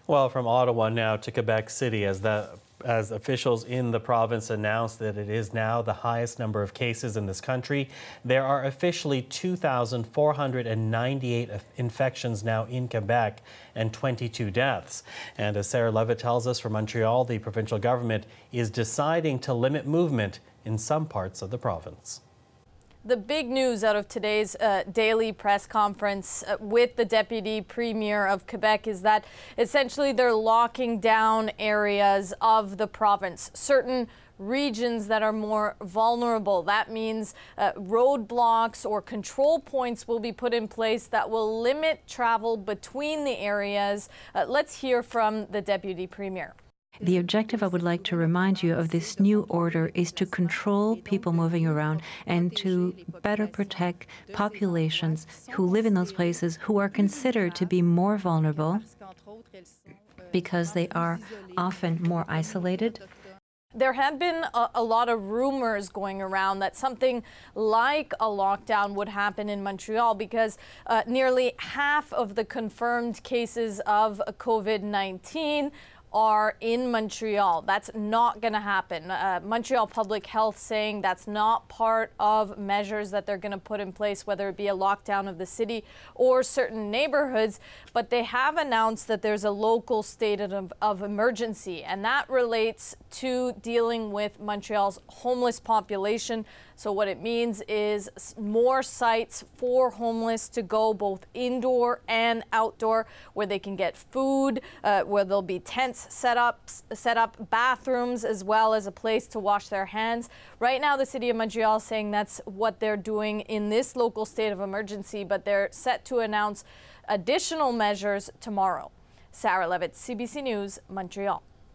Well, from Ottawa now to Quebec City as officials in the province announced that it is now the highest number of cases in this country. There are officially 2,498 infections now in Quebec and 22 deaths. And as Sarah Levitt tells us from Montreal, the provincial government is deciding to limit movement in some parts of the province. The big news out of today's daily press conference with the Deputy Premier of Quebec is that essentially they're locking down areas of the province, certain regions that are more vulnerable. That means roadblocks or control points will be put in place that will limit travel between the areas. Let's hear from the Deputy Premier. The objective, I would like to remind you, of this new order is to control people moving around and to better protect populations who live in those places who are considered to be more vulnerable because they are often more isolated. There have been a lot of rumors going around that something like a lockdown would happen in Montreal because nearly half of the confirmed cases of COVID-19 are in Montreal. That's not going to happen. Montreal Public Health saying that's not part of measures that they're going to put in place, whether it be a lockdown of the city or certain neighborhoods. But they have announced that there's a local state of emergency, and that relates to dealing with Montreal's homeless population. So what it means is more sites for homeless to go, both indoor and outdoor, where they can get food, where there'll be tents set up, bathrooms, as well as a place to wash their hands. Right now, the City of Montreal is saying that's what they're doing in this local state of emergency, but they're set to announce additional measures tomorrow. Sarah Levitt, CBC News, Montreal.